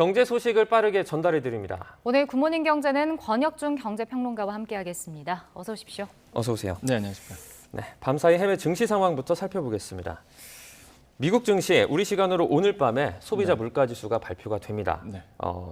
경제 소식을 빠르게 전달해 드립니다. 오늘 굿모닝 경제는 권혁중 경제평론가와 함께하겠습니다. 어서 오십시오. 어서 오세요. 네, 안녕하십니까. 네, 밤사이 해외 증시 상황부터 살펴보겠습니다. 미국 증시 우리 시간으로 오늘 밤에 소비자 물가지수가 발표가 됩니다. 네.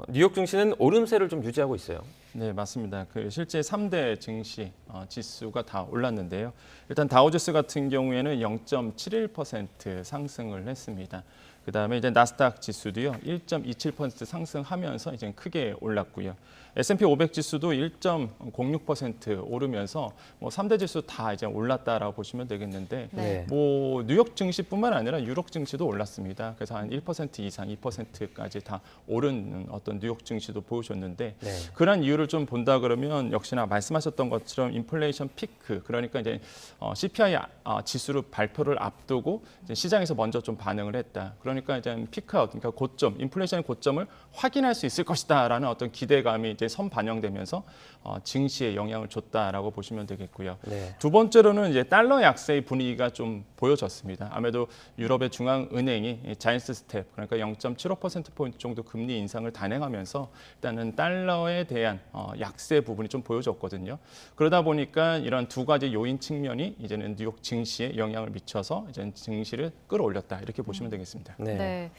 뉴욕 증시는 오름세를 좀 유지하고 있어요. 네, 맞습니다. 실제 3대 증시 지수가 다 올랐는데요. 일단 다우지수 같은 경우에는 0.71% 상승을 했습니다. 그다음에 이제 나스닥 지수도요 1.27% 상승하면서 이제 크게 올랐고요. S&P 500 지수도 1.06% 오르면서 뭐 3대 지수 다 이제 올랐다라고 보시면 되겠는데, 네. 뭐 뉴욕 증시뿐만 아니라 유럽 증시도 올랐습니다. 그래서 한 1% 이상, 2%까지 다 오른 어떤 뉴욕 증시도 보여줬는데, 네. 그런 이유를 좀 본다 그러면 역시나 말씀하셨던 것처럼 인플레이션 피크, 그러니까 이제 CPI 지수를 발표를 앞두고 이제 시장에서 먼저 좀 반응을 했다. 그러니까 이제 피크아웃, 그러니까 고점, 인플레이션의 고점을 확인할 수 있을 것이다라는 어떤 기대감이 이제 선반영되면서 증시에 영향을 줬다라고 보시면 되겠고요. 네. 두 번째로는 이제 달러 약세의 분위기가 좀 보여졌습니다. 아무래도 유럽의 중앙은행이 자이언트 스텝, 그러니까 0.75%포인트 정도 금리 인상을 단행하면서 일단은 달러에 대한 약세 부분이 좀 보여졌거든요. 그러다 보니까 이런 두 가지 요인 측면이 이제는 뉴욕 증시에 영향을 미쳐서 이제 증시를 끌어올렸다, 이렇게 보시면 되겠습니다. 네.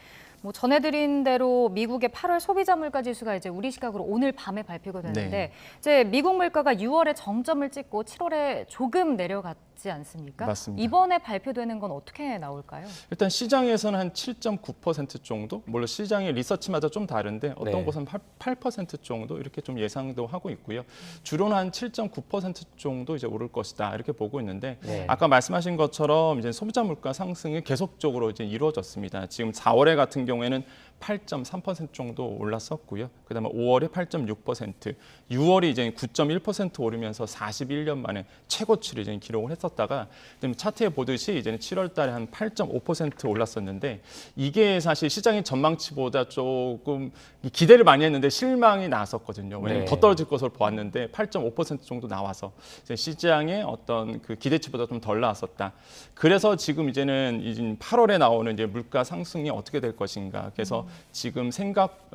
뭐 전해드린 대로 미국의 8월 소비자 물가 지수가 이제 우리 시각으로 오늘 밤에 발표가 되는데, 네. 이제 미국 물가가 6월에 정점을 찍고 7월에 조금 내려갔지 않습니까? 맞습니다. 이번에 발표되는 건 어떻게 나올까요? 일단 시장에서는 한 7.9% 정도, 물론 시장의 리서치마다 좀 다른데 어떤 네. 곳은 8% 정도 이렇게 좀 예상도 하고 있고요. 주로는 한 7.9% 정도 이제 오를 것이다, 이렇게 보고 있는데, 네. 아까 말씀하신 것처럼 이제 소비자 물가 상승이 계속적으로 이제 이루어졌습니다. 지금 4월에 같은 경우에는 8.3% 정도 올랐었고요. 그다음에 5월에 8.6%, 6월이 이제 9.1% 오르면서 41년 만에 최고치를 이제 기록을 했었다가, 차트에 보듯이 이제는 7월달에 한 8.5% 올랐었는데, 이게 사실 시장의 전망치보다 조금 기대를 많이 했는데 실망이 나왔었거든요. 왜냐하면 네. 더 떨어질 것으로 보았는데 8.5% 정도 나와서 이제 시장의 어떤 그 기대치보다 좀 덜 나왔었다. 그래서 지금 이제는 8월에 나오는 이제 물가 상승이 어떻게 될 것인가. 그래서 지금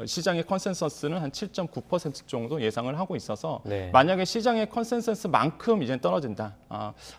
시장의 컨센서스는 한 7.9% 정도 예상을 하고 있어서, 네. 만약에 시장의 컨센서스만큼 이제 떨어진다,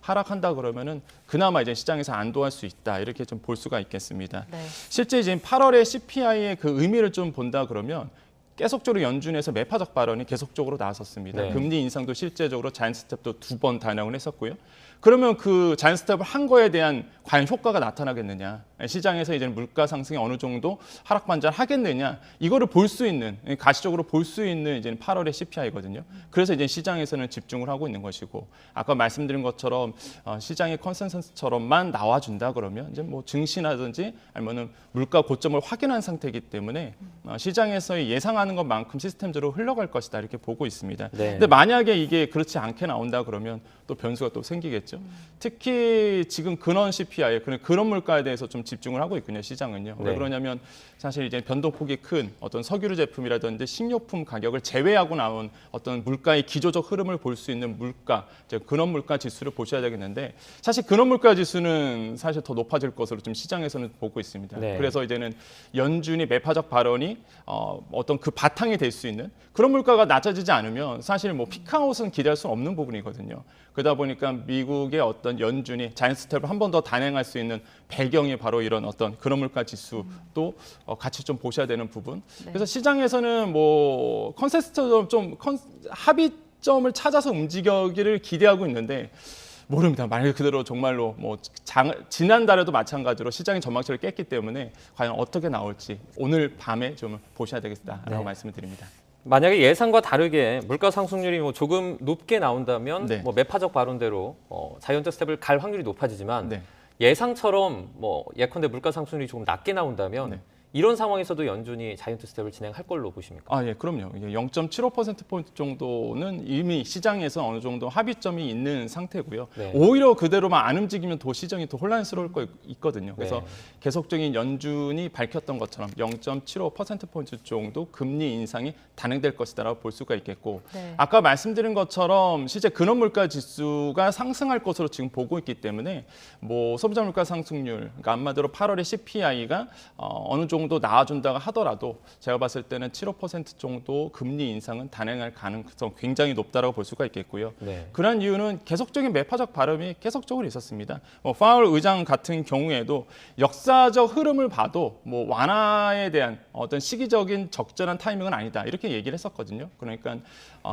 하락한다 그러면은 그나마 이제 시장에서 안도할 수 있다, 이렇게 좀 볼 수가 있겠습니다. 네. 실제 이제 8월에 CPI의 그 의미를 좀 본다 그러면 계속적으로 연준에서 매파적 발언이 계속적으로 나왔었습니다. 네. 금리 인상도 실제적으로 자이언트 스텝도 2번 단행을 했었고요. 그러면 그 자이언트 스텝을 한 거에 대한 과연 효과가 나타나겠느냐, 시장에서 이제 물가 상승이 어느 정도 하락 반전하겠느냐, 이거를 볼 수 있는, 가시적으로 볼 수 있는 이제 8월의 CPI거든요. 그래서 이제 시장에서는 집중을 하고 있는 것이고, 아까 말씀드린 것처럼 시장의 컨센서스처럼만 나와준다 그러면 이제 뭐 증시라든지 아니면은 물가 고점을 확인한 상태이기 때문에 시장에서의 예상하는 것만큼 시스템적으로 흘러갈 것이다, 이렇게 보고 있습니다. 네. 근데 만약에 이게 그렇지 않게 나온다 그러면 또 변수가 또 생기겠죠. 특히 지금 근원 CPI, 그런 물가에 대해서 좀 집중을 하고 있군요, 시장은요. 왜 네. 그러냐면 사실 이제 변동폭이 큰 어떤 석유류 제품이라든지 식료품 가격을 제외하고 나온 어떤 물가의 기조적 흐름을 볼 수 있는 물가, 이제 근원 물가 지수를 보셔야 되겠는데, 사실 근원 물가 지수는 사실 더 높아질 것으로 좀 시장에서는 보고 있습니다. 네. 그래서 이제는 연준이 매파적 발언이 어떤 그 바탕이 될 수 있는 그런 물가가 낮아지지 않으면 사실 뭐 피크아웃은 기대할 수 없는 부분이거든요. 그러다 보니까 미국의 어떤 연준이 자이언트 스텝을 한 번 더 단행할 수 있는 배경이 바로 이런 어떤 그런 물가 지수도 같이 좀 보셔야 되는 부분. 네. 그래서 시장에서는 뭐 컨센서스처럼 좀 합의점을 찾아서 움직이기를 기대하고 있는데, 모릅니다. 말 그대로 정말로 뭐 지난달에도 마찬가지로 시장의 전망치를 깼기 때문에 과연 어떻게 나올지 오늘 밤에 좀 보셔야 되겠다라고 네. 말씀을 드립니다. 만약에 예상과 다르게 물가 상승률이 뭐 조금 높게 나온다면 네. 뭐 매파적 발언대로 자이언트 스텝을 갈 확률이 높아지지만, 네. 예상처럼 뭐 예컨대 물가 상승률이 조금 낮게 나온다면 네. 이런 상황에서도 연준이 자이언트 스텝을 진행할 걸로 보십니까? 예, 그럼요. 이게 0.75%포인트 정도는 이미 시장에서 어느 정도 합의점이 있는 상태고요. 네. 오히려 그대로만 안 움직이면 더 시장이 더 혼란스러울 거 있거든요. 그래서 네. 계속적인 연준이 밝혔던 것처럼 0.75%포인트 정도 금리 인상이 단행될 것이다라고 볼 수가 있겠고, 네. 아까 말씀드린 것처럼 실제 근원 물가 지수가 상승할 것으로 지금 보고 있기 때문에 뭐 소비자 물가 상승률, 그러니까 한마디로 8월의 CPI가 어느 정도 정도 나아준다고 하더라도 제가 봤을 때는 7~5% 정도 금리 인상은 단행할 가능성 굉장히 높다라고 볼 수가 있겠고요. 네. 그런 이유는 계속적인 매파적 발음이 계속적으로 있었습니다. 파월 의장 같은 경우에도 역사적 흐름을 봐도 완화에 대한 어떤 시기적인 적절한 타이밍은 아니다 이렇게 얘기를 했었거든요. 그러니까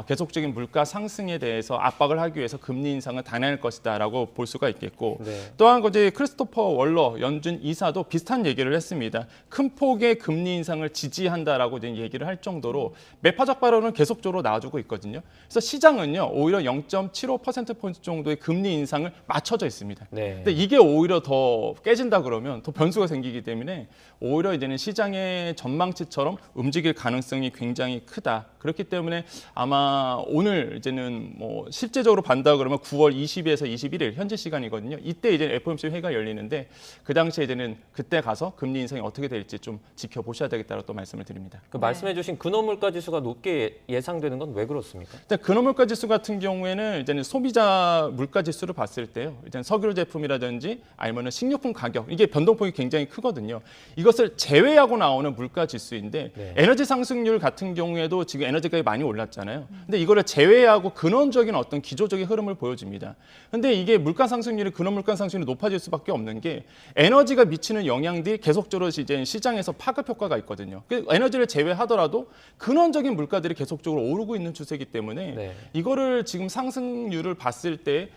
계속적인 물가 상승에 대해서 압박을 하기 위해서 금리 인상을 단행할 것이다라고 볼 수가 있겠고 네. 또한 거지 크리스토퍼 월러 연준 이사도 비슷한 얘기를 했습니다. 큰 폭의 금리 인상을 지지한다라고 이제 얘기를 할 정도로 매파적 발언을 계속적으로 나와주고 있거든요. 그래서 시장은요 오히려 0.75%포인트 정도의 금리 인상을 맞춰져 있습니다. 네. 근데 이게 오히려 더 깨진다 그러면 더 변수가 생기기 때문에 오히려 이제는 시장의 전망치처럼 움직일 가능성이 굉장히 크다. 그렇기 때문에 아마 오늘 이제는 실제적으로 반다 그러면 9월 20일에서 21일 현지 시간이거든요. 이때 이제 FOMC 회의가 열리는데 그 당시에 이제는 그때 가서 금리 인상이 어떻게 될지 좀 지켜보셔야 되겠다고 또 말씀을 드립니다. 그 말씀해주신 근원물가 지수가 높게 예상되는 건 왜 그렇습니까? 일단 근원물가 지수 같은 경우에는 이제는 소비자 물가 지수를 봤을 때요. 일단 석유 제품이라든지 아니면은 식료품 가격 이게 변동폭이 굉장히 크거든요. 이것을 제외하고 나오는 물가 지수인데 네. 에너지 상승률 같은 경우에도 지금 에너지 가격이 많이 올랐잖아요. 근데 이거를 제외하고 근원적인 어떤 기조적인 흐름을 보여줍니다. 근데 이게 물가 상승률이 근원 물가 상승률이 높아질 수밖에 없는 게 에너지가 미치는 영향들이 계속적으로 이제 시장에서 파급 효과가 있거든요. 그 에너지를 제외하더라도 근원적인 물가들이 계속적으로 오르고 있는 추세이기 때문에 네. 이거를 지금 상승률을 봤을 때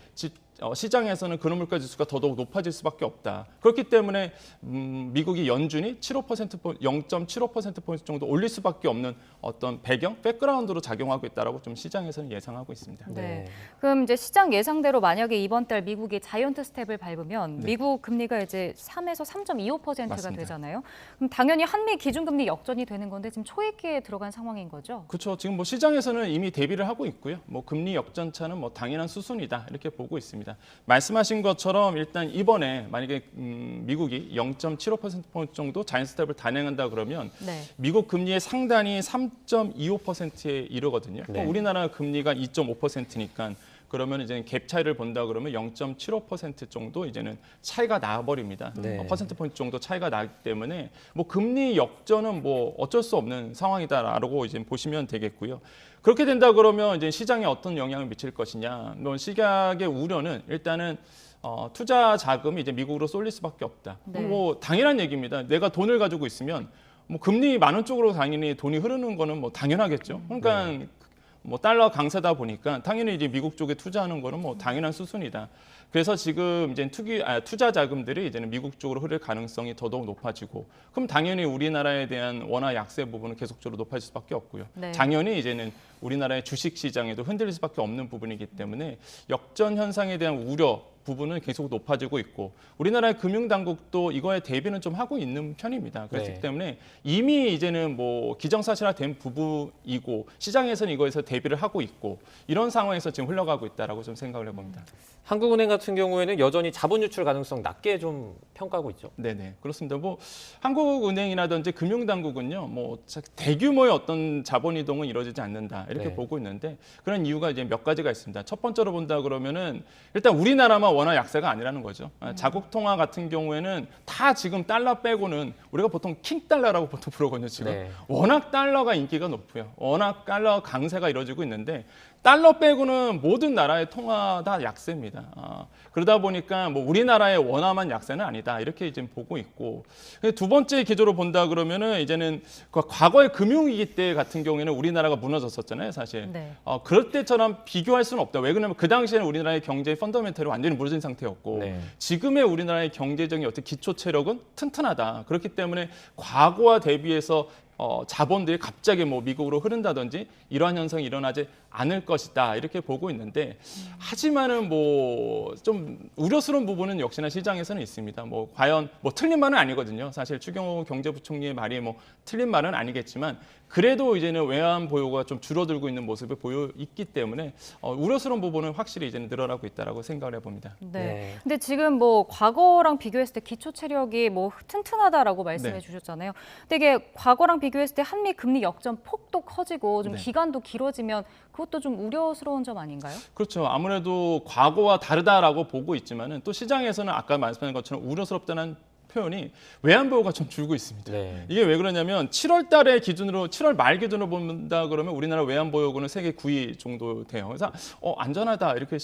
시장에서는 근원물가 지수가 더더욱 높아질 수밖에 없다. 그렇기 때문에 미국이 연준이 0.75%포인트 정도 올릴 수밖에 없는 어떤 배경, 백그라운드로 작용하고 있다라고 좀 시장에서는 예상하고 있습니다. 네. 그럼 이제 시장 예상대로 만약에 이번 달 미국이 자이언트 스텝을 밟으면 네. 미국 금리가 이제 3에서 3.25%가 맞습니다. 되잖아요. 그럼 당연히 한미 기준금리 역전이 되는 건데 지금 초입기에 들어간 상황인 거죠? 그렇죠. 지금 시장에서는 이미 대비를 하고 있고요. 금리 역전차는 당연한 수순이다 이렇게 보고 있습니다. 말씀하신 것처럼 일단 이번에 만약에 미국이 0.75%포인트 정도 자이언트 스텝을 단행한다 그러면 네. 미국 금리의 상단이 3.25%에 이르거든요. 네. 우리나라 금리가 2.5%니까 그러면 이제 갭 차이를 본다 그러면 0.75% 정도 이제는 차이가 나버립니다. 네. 퍼센트 포인트 정도 차이가 나기 때문에 금리 역전은 어쩔 수 없는 상황이다라고 이제 보시면 되겠고요. 그렇게 된다 그러면 이제 시장에 어떤 영향을 미칠 것이냐? 시각의 우려는 일단은 투자 자금이 이제 미국으로 쏠릴 수밖에 없다. 네. 당연한 얘기입니다. 내가 돈을 가지고 있으면 금리 많은 쪽으로 당연히 돈이 흐르는 거는 당연하겠죠. 그러니까 달러 강세다 보니까 당연히 이제 미국 쪽에 투자하는 거는 당연한 수순이다. 그래서 지금 이제 투자 자금들이 이제는 미국 쪽으로 흐를 가능성이 더더욱 높아지고, 그럼 당연히 우리나라에 대한 원화 약세 부분은 계속적으로 높아질 수밖에 없고요. 네. 당연히 이제는 우리나라의 주식 시장에도 흔들릴 수밖에 없는 부분이기 때문에 역전 현상에 대한 우려 부분은 계속 높아지고 있고, 우리나라의 금융당국도 이거에 대비는 좀 하고 있는 편입니다. 그렇기 네. 때문에 이미 이제는 기정사실화된 부분이고 시장에서는 이거에서 대비를 하고 있고, 이런 상황에서 지금 흘러가고 있다라고 좀 생각을 해봅니다. 한국은행 같은 경우에는 여전히 자본 유출 가능성 낮게 좀 평가하고 있죠. 네네, 그렇습니다. 한국은행이라든지 금융당국은요, 대규모의 어떤 자본 이동은 이루어지지 않는다 이렇게 네. 보고 있는데, 그런 이유가 이제 몇 가지가 있습니다. 첫 번째로 본다 그러면은 일단 우리나라만 원화 약세가 아니라는 거죠. 자국 통화 같은 경우에는 다 지금 달러 빼고는 우리가 보통 킹달러라고 보통 부르거든요. 지금 네. 워낙 달러가 인기가 높고요. 워낙 달러 강세가 이루어지고 있는데, 달러 빼고는 모든 나라의 통화 다 약세입니다. 그러다 보니까 우리나라의 원화만 약세는 아니다 이렇게 이제 보고 있고, 두 번째 기조로 본다 그러면은 이제는 과거의 금융위기 때 같은 경우에는 우리나라가 무너졌었잖아요, 사실. 네. 그럴 때처럼 비교할 수는 없다. 왜 그러냐면 그 당시에는 우리나라의 경제의 펀더멘털이 완전히 무너진 상태였고, 네. 지금의 우리나라의 경제적인 어떤 기초 체력은 튼튼하다. 그렇기 때문에 과거와 대비해서 자본들이 갑자기 미국으로 흐른다든지 이러한 현상이 일어나지 않을 것이다 이렇게 보고 있는데, 하지만은 좀 우려스러운 부분은 역시나 시장에서는 있습니다. 과연 틀린 말은 아니거든요. 사실 추경호 경제부총리의 말이 틀린 말은 아니겠지만, 그래도 이제는 외환 보유가 좀 줄어들고 있는 모습을 보여 있기 때문에 우려스러운 부분은 확실히 이제는 늘어나고 있다라고 생각을 해봅니다. 네. 네. 근데 지금 과거랑 비교했을 때 기초 체력이 튼튼하다라고 말씀해 네. 주셨잖아요. 근데 이게 과거랑 비교했을 때 한미 금리 역전 폭도 커지고 좀 네. 기간도 길어지면 그것도 좀 우려스러운 점 아닌가요? 그렇죠. 아무래도 과거와 다르다라고 보고 있지만은 또 시장에서는 아까 말씀하신 것처럼 우려스럽다는 표현이 외환보유가 좀 줄고 있습니다. 네. 이게 왜 그러냐면 7월 달에 기준으로 7월 말 기준으로 본다 그러면 우리나라 외환보유고는 세계 9위 정도 돼요. 그래서 안전하다 이렇게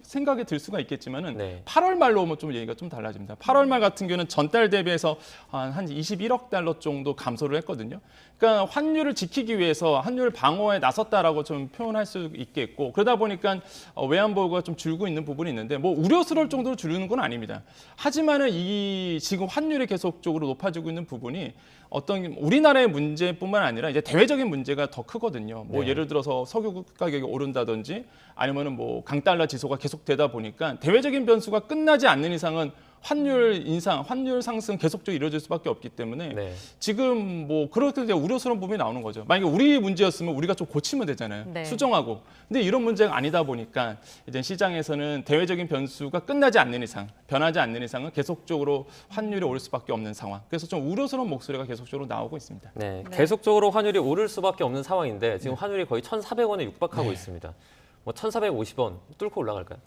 생각이 들 수가 있겠지만은 네. 8월 말로 오면 좀 얘기가 좀 달라집니다. 8월 말 같은 경우는 전달 대비해서 한 21억 달러 정도 감소를 했거든요. 그러니까 환율을 지키기 위해서 환율 방어에 나섰다라고 좀 표현할 수 있겠고 그러다 보니까 외환보유고가 좀 줄고 있는 부분이 있는데 뭐 우려스러울 정도로 줄는 건 아닙니다. 하지만은 이 지금 환율이 계속적으로 높아지고 있는 부분이 어떤 우리나라의 문제뿐만 아니라 이제 대외적인 문제가 더 크거든요. 뭐 네. 예를 들어서 석유 가격이 오른다든지 아니면은 뭐 강달러 지소가 계속되다 보니까 대외적인 변수가 끝나지 않는 이상은 환율 인상, 환율 상승 계속적으로 이루어질 수밖에 없기 때문에 네. 지금 뭐 그렇게 이제 우려스러운 부분이 나오는 거죠. 만약에 우리 문제였으면 우리가 좀 고치면 되잖아요. 네. 수정하고. 근데 이런 문제가 아니다 보니까 이제 시장에서는 대외적인 변수가 끝나지 않는 이상, 변하지 않는 이상은 계속적으로 환율이 오를 수밖에 없는 상황. 그래서 좀 우려스러운 목소리가 계속적으로 나오고 있습니다. 네. 네. 계속적으로 환율이 오를 수밖에 없는 상황인데 지금 환율이 거의 1,400원에 육박하고 네. 있습니다. 뭐 1,450원 뚫고 올라갈까요?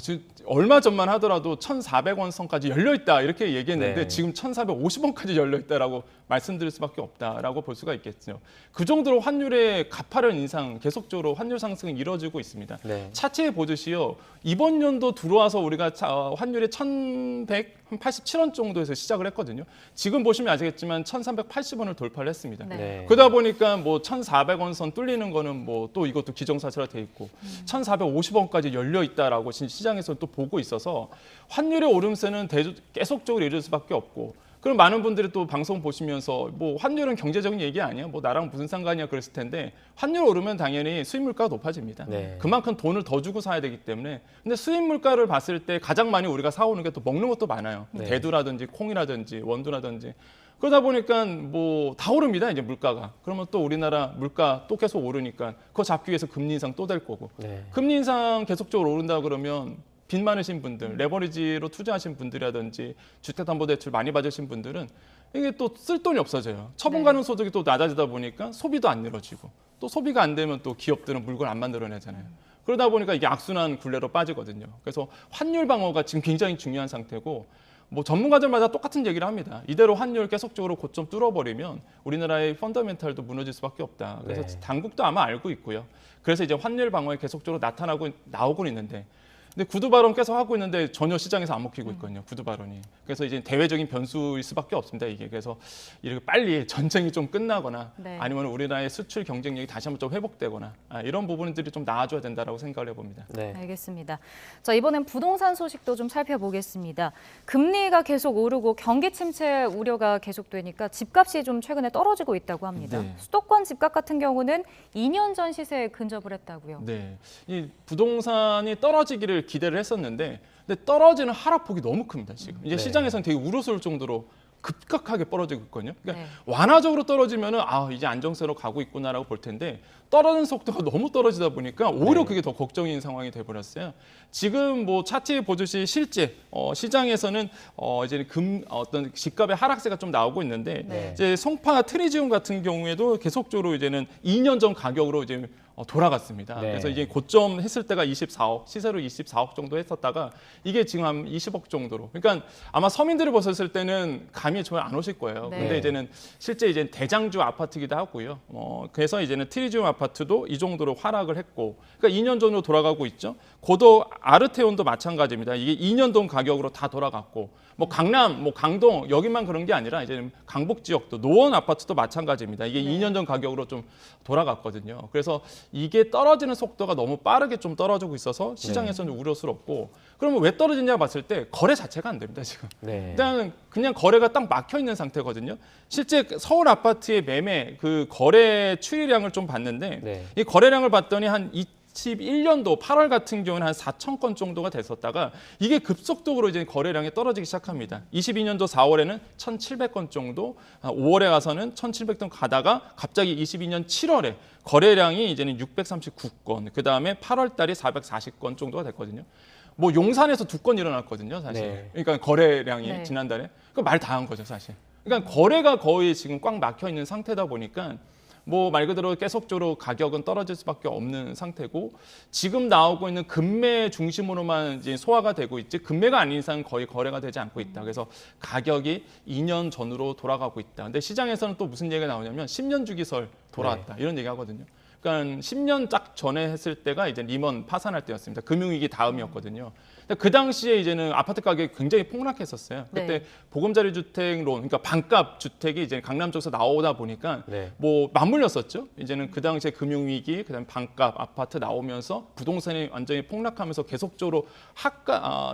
지금 얼마 전만 하더라도 1,400원 선까지 열려 있다 이렇게 얘기했는데 네. 지금 1,450원까지 열려 있다라고 말씀드릴 수밖에 없다라고 볼 수가 있겠죠. 그 정도로 환율의 가파른 인상, 계속적으로 환율 상승이 이루어지고 있습니다. 네. 차트에 보듯이요. 이번 연도 들어와서 우리가 환율이 1,187원 정도에서 시작을 했거든요. 지금 보시면 아시겠지만 1,380원을 돌파를 했습니다. 네. 네. 그러다 보니까 뭐 1,400원 선 뚫리는 거는 뭐 또 이것도 기정사실화 돼 있고 1,450원까지 열려 있다라고 시장에서 또 보고 있어서 환율의 오름세는 계속적으로 이룰 수밖에 없고 그럼 많은 분들이 또 방송 보시면서 뭐 환율은 경제적인 얘기 아니야? 뭐 나랑 무슨 상관이야? 그랬을 텐데 환율 오르면 당연히 수입 물가가 높아집니다. 네. 그만큼 돈을 더 주고 사야 되기 때문에 근데 수입 물가를 봤을 때 가장 많이 우리가 사오는 게 또 먹는 것도 많아요. 네. 대두라든지 콩이라든지 원두라든지 그러다 보니까 뭐 다 오릅니다. 이제 물가가. 그러면 또 우리나라 물가 또 계속 오르니까 그거 잡기 위해서 금리 인상 또 될 거고. 네. 금리 인상 계속적으로 오른다 그러면 빚 많으신 분들, 레버리지로 투자하신 분들이라든지 주택담보대출 많이 받으신 분들은 이게 또 쓸 돈이 없어져요. 처분 가능 소득이 또 낮아지다 보니까 소비도 안 늘어지고 또 소비가 안 되면 또 기업들은 물건 안 만들어내잖아요. 그러다 보니까 이게 악순환 굴레로 빠지거든요. 그래서 환율 방어가 지금 굉장히 중요한 상태고 뭐 전문가들마다 똑같은 얘기를 합니다. 이대로 환율 계속적으로 고점 뚫어버리면 우리나라의 펀더멘탈도 무너질 수밖에 없다. 그래서 네. 당국도 아마 알고 있고요. 그래서 이제 환율 방어에 계속적으로 나오고 있는데 근데 구두 발언 계속 하고 있는데 전혀 시장에서 안 먹히고 있거든요. 구두 발언이. 그래서 이제 대외적인 변수일 수밖에 없습니다. 이게 그래서 이렇게 빨리 전쟁이 좀 끝나거나 네. 아니면 우리나라의 수출 경쟁력이 다시 한번 좀 회복되거나 이런 부분들이 좀 나아져야 된다라고 생각을 해봅니다. 네. 알겠습니다. 자, 이번엔 부동산 소식도 좀 살펴보겠습니다. 금리가 계속 오르고 경기 침체 우려가 계속되니까 집값이 좀 최근에 떨어지고 있다고 합니다. 네. 수도권 집값 같은 경우는 2년 전 시세에 근접을 했다고요. 네, 이 부동산이 떨어지기를 기대를 했었는데, 근데 떨어지는 하락폭이 너무 큽니다. 지금 이제 네. 시장에서는 되게 우려스러울 정도로 급격하게 떨어지고 있거든요. 그러니까 네. 완화적으로 떨어지면은 이제 안정세로 가고 있구나라고 볼 텐데 떨어지는 속도가 너무 떨어지다 보니까 오히려 네. 그게 더 걱정인 상황이 돼버렸어요. 지금 뭐 차트에 보듯이 실제 시장에서는 이제 어떤 집값의 하락세가 좀 나오고 있는데 네. 이제 송파 트리지움 같은 경우에도 계속적으로 이제는 2년 전 가격으로 이제 돌아갔습니다. 네. 그래서 이게 고점 했을 때가 24억, 시세로 24억 정도 했었다가 이게 지금 한 20억 정도로. 그러니까 아마 서민들이 보셨을 때는 감이 전혀 안 오실 거예요. 네. 근데 이제는 실제 이제 대장주 아파트기도 하고요. 그래서 이제는 트리지움 아파트도 이 정도로 하락을 했고, 그러니까 2년 전으로 돌아가고 있죠. 고도 아르테온도 마찬가지입니다. 이게 2년 전 가격으로 다 돌아갔고, 뭐 강남, 뭐 강동 여기만 그런 게 아니라 이제는 강북 지역도 노원 아파트도 마찬가지입니다. 이게 네. 2년 전 가격으로 좀 돌아갔거든요. 그래서 이게 떨어지는 속도가 너무 빠르게 좀 떨어지고 있어서 시장에서는 우려스럽고, 그러면 왜 떨어지냐 봤을 때 거래 자체가 안 됩니다, 지금. 네. 일단 그냥 거래가 딱 막혀 있는 상태거든요. 실제 서울 아파트의 매매 그 거래 추이량을 좀 봤는데 네. 이 거래량을 봤더니 한 21년도 8월 같은 경우는 한 4천 건 정도가 됐었다가 이게 급속도로 이제 거래량이 떨어지기 시작합니다. 22년도 4월에는 1,700건 정도, 5월에 가서는 1,700건 가다가 갑자기 22년 7월에 거래량이 이제는 639건, 그 다음에 8월 달이 440건 정도가 됐거든요. 뭐 용산에서 2건 일어났거든요, 사실. 네. 그러니까 거래량이 네. 지난달에 그 말 다 한 거죠, 사실. 그러니까 거래가 거의 지금 꽉 막혀 있는 상태다 보니까 뭐 말 그대로 계속적으로 가격은 떨어질 수밖에 없는 상태고 지금 나오고 있는 금매 중심으로만 이제 소화가 되고 있지 금매가 아닌 이상 거의 거래가 되지 않고 있다. 그래서 가격이 2년 전으로 돌아가고 있다. 근데 시장에서는 또 무슨 얘기가 나오냐면 10년 주기설 돌아왔다. 이런 얘기 하거든요. 그러니까 10년 딱 전에 했을 때가 이제 리먼 파산할 때였습니다. 금융위기 다음이었거든요. 그 당시에 이제는 아파트 가격이 굉장히 폭락했었어요. 그때 네. 보금자리 주택론, 그러니까 반값 주택이 이제 강남 쪽에서 나오다 보니까 네. 뭐 맞물렸었죠. 이제는 그 당시에 금융위기, 그다음에 반값 아파트 나오면서 부동산이 완전히 폭락하면서 계속적으로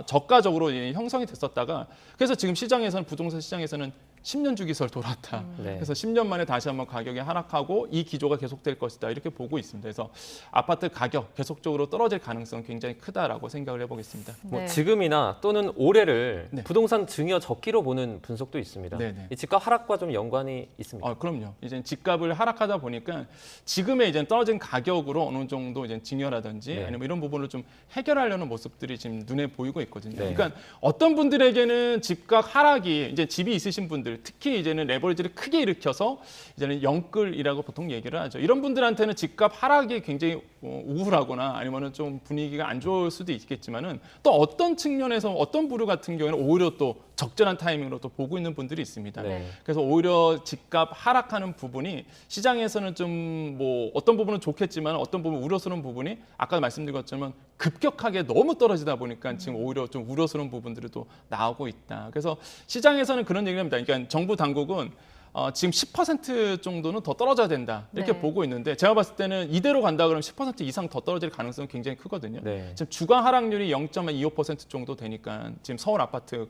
저가적으로 형성이 됐었다가 그래서 지금 시장에서는 부동산 시장에서는 10년 주기설 돌았다. 네. 그래서 10년 만에 다시 한번 가격이 하락하고 이 기조가 계속될 것이다. 이렇게 보고 있습니다. 그래서 아파트 가격 계속적으로 떨어질 가능성은 굉장히 크다라고 생각을 해보겠습니다. 뭐 네. 지금이나 또는 올해를 네. 부동산 증여 적기로 보는 분석도 있습니다. 네네. 이 집값 하락과 좀 연관이 있습니다. 그럼요. 이제 집값을 하락하다 보니까 지금의 이제 떨어진 가격으로 어느 정도 이제 증여라든지 네. 아니면 이런 부분을 좀 해결하려는 모습들이 지금 눈에 보이고 있거든요. 네. 그러니까 어떤 분들에게는 집값 하락이 이제 집이 있으신 분들, 특히 이제는 레버리지를 크게 일으켜서 이제는 영끌이라고 보통 얘기를 하죠. 이런 분들한테는 집값 하락이 굉장히 우울하거나 아니면은 좀 분위기가 안 좋을 수도 있겠지만은 또 어떤 측면에서 어떤 부류 같은 경우에는 오히려 또 적절한 타이밍으로 또 보고 있는 분들이 있습니다. 네. 그래서 오히려 집값 하락하는 부분이 시장에서는 좀 뭐 어떤 부분은 좋겠지만 어떤 부분 우려스러운 부분이 아까 말씀드린 것처럼 급격하게 너무 떨어지다 보니까 지금 오히려 좀 우려스러운 부분들이 또 나오고 있다. 그래서 시장에서는 그런 얘기를 합니다. 그러니까 정부 당국은 지금 10% 정도는 더 떨어져야 된다 이렇게 네. 보고 있는데 제가 봤을 때는 이대로 간다 그러면 10% 이상 더 떨어질 가능성이 굉장히 크거든요. 네. 지금 주간 하락률이 0.25% 정도 되니까 지금 서울 아파트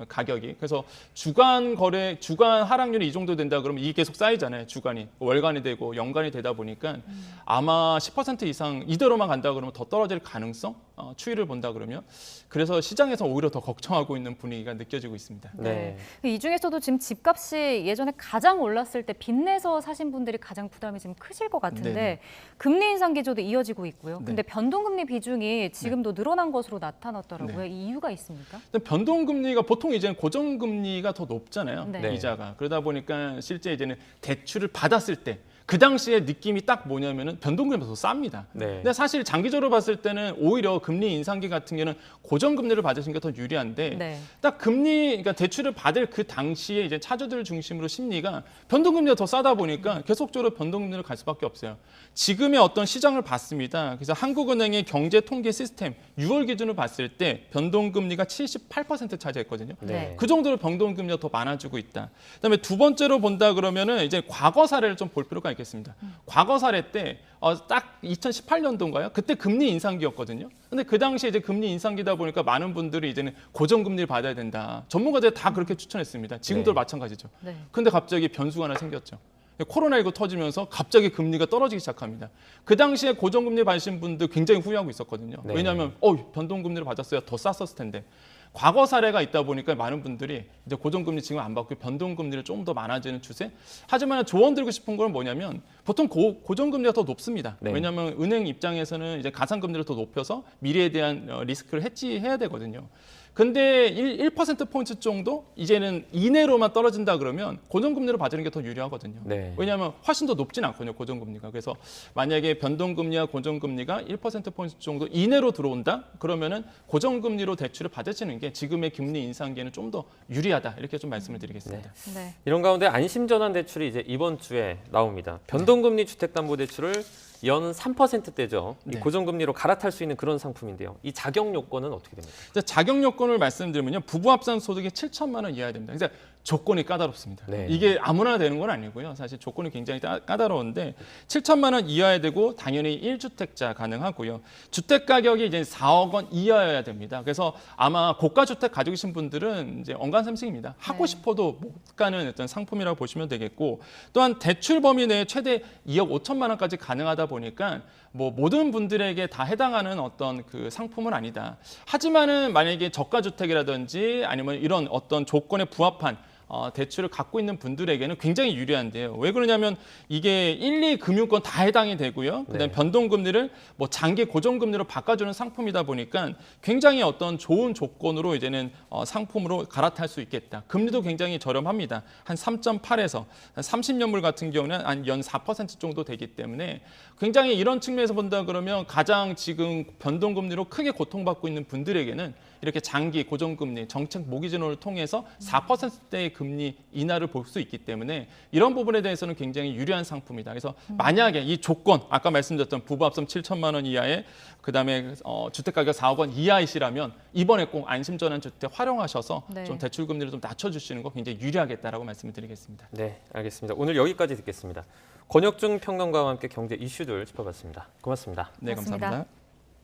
가격이 그래서 주간 하락률이 이 정도 된다 그러면 이게 계속 쌓이잖아요. 주간이 월간이 되고 연간이 되다 보니까 아마 10% 이상 이대로만 간다 그러면 더 떨어질 가능성 추이를 본다 그러면 그래서 시장에서 오히려 더 걱정하고 있는 분위기가 느껴지고 있습니다. 네. 이 중에서도 지금 집값이 예전에 가장 올랐을 때 빚내서 사신 분들이 가장 부담이 지금 크실 것 같은데 네네. 금리 인상 기조도 이어지고 있고요. 네. 근데 변동금리 비중이 지금도 늘어난 것으로 나타났더라고요. 이 이유가 있습니까? 일단 변동금리가 보통 이제는 고정금리가 더 높잖아요. 네. 이자가. 그러다 보니까 실제 이제는 대출을 받았을 때 그 당시에 느낌이 딱 뭐냐면은 변동금리가 더 쌉니다. 네. 근데 사실 장기적으로 봤을 때는 오히려 금리 인상기 같은 경우는 고정금리를 받으신 게 더 유리한데 네. 딱 그러니까 대출을 받을 그 당시에 이제 차주들 중심으로 심리가 변동금리가 더 싸다 보니까 계속적으로 변동금리를 갈 수밖에 없어요. 지금의 어떤 시장을 봤습니다. 그래서 한국은행의 경제 통계 시스템 6월 기준을 봤을 때 변동금리가 78% 차지했거든요. 네. 그 정도로 변동금리가 더 많아지고 있다. 그다음에 두 번째로 본다 그러면은 이제 과거 사례를 좀 볼 필요가 있겠습니다. 과거 사례 때 딱 2018년도인가요? 그때 금리 인상기였거든요. 근데 그 당시에 이제 금리 인상기다 보니까 많은 분들이 이제는 고정금리를 받아야 된다. 전문가들이 다 그렇게 추천했습니다. 지금도 네. 마찬가지죠. 네. 근데 갑자기 변수가 하나 생겼죠. 코로나19 터지면서 갑자기 금리가 떨어지기 시작합니다. 그 당시에 고정금리 받으신 분들 굉장히 후회하고 있었거든요. 네. 왜냐하면 변동금리를 받았어야 더 쌌었을 텐데. 과거 사례가 있다 보니까 많은 분들이 이제 고정금리 지금 안 받고 변동금리를 좀 더 많아지는 추세. 하지만 조언 드리고 싶은 건 뭐냐면 보통 고정금리가 더 높습니다. 네. 왜냐하면 은행 입장에서는 이제 가상금리를 더 높여서 미래에 대한 리스크를 해지해야 되거든요. 근데 1%포인트 정도 이제는 이내로만 떨어진다 그러면 고정금리로 받는 게 더 유리하거든요. 네. 왜냐하면 훨씬 더 높진 않거든요. 고정금리가. 그래서 만약에 변동금리와 고정금리가 1%포인트 정도 이내로 들어온다? 그러면은 고정금리로 대출을 받으시는 게 지금의 금리 인상기에는 좀 더 유리하다. 이렇게 좀 말씀을 드리겠습니다. 네. 이런 가운데 안심전환 대출이 이제 이번 주에 나옵니다. 변동금리 주택담보대출을 연 3%대죠. 이 네. 고정금리로 갈아탈 수 있는 그런 상품인데요. 이 자격 요건은 어떻게 됩니까? 자격 요건을 말씀드리면요. 부부 합산 소득이 7천만 원 이하야 됩니다. 그래서 조건이 까다롭습니다. 네. 이게 아무나 되는 건 아니고요. 사실 조건이 굉장히 까다로운데 7천만 원 이하야 되고 당연히 1주택자 가능하고요. 주택 가격이 이제 4억 원 이하여야 됩니다. 그래서 아마 고가 주택 가지고 계신 분들은 이제 언간삼식입니다. 하고 네. 싶어도 못 가는 어떤 상품이라고 보시면 되겠고 또한 대출 범위 내에 최대 2억 5천만 원까지 가능하다 보니까 뭐 모든 분들에게 다 해당하는 어떤 그 상품은 아니다. 하지만은 만약에 저가 주택이라든지 아니면 이런 어떤 조건에 부합한 대출을 갖고 있는 분들에게는 굉장히 유리한데요. 왜 그러냐면 이게 1, 2 금융권 다 해당이 되고요. 그다음에 네. 변동금리를 뭐 장기 고정금리로 바꿔주는 상품이다 보니까 굉장히 어떤 좋은 조건으로 이제는 상품으로 갈아탈 수 있겠다. 금리도 굉장히 저렴합니다. 한 3.8에서 30년물 같은 경우는 한 연 4% 정도 되기 때문에 굉장히 이런 측면에서 본다 그러면 가장 지금 변동금리로 크게 고통받고 있는 분들에게는 이렇게 장기 고정금리 정책 모기지론을 통해서 4%대의 금리 인하를 볼 수 있기 때문에 이런 부분에 대해서는 굉장히 유리한 상품이다. 그래서 만약에 이 조건 아까 말씀드렸던 부부합산 7천만 원 이하에 그다음에 주택가격 4억 원 이하이시라면 이번에 꼭 안심전환주택 활용하셔서 네. 좀 대출 금리를 좀 낮춰주시는 거 굉장히 유리하겠다라고 말씀을 드리겠습니다. 네, 알겠습니다. 오늘 여기까지 듣겠습니다. 권혁중 평론가와 함께 경제 이슈들 짚어봤습니다. 고맙습니다. 네, 고맙습니다. 감사합니다.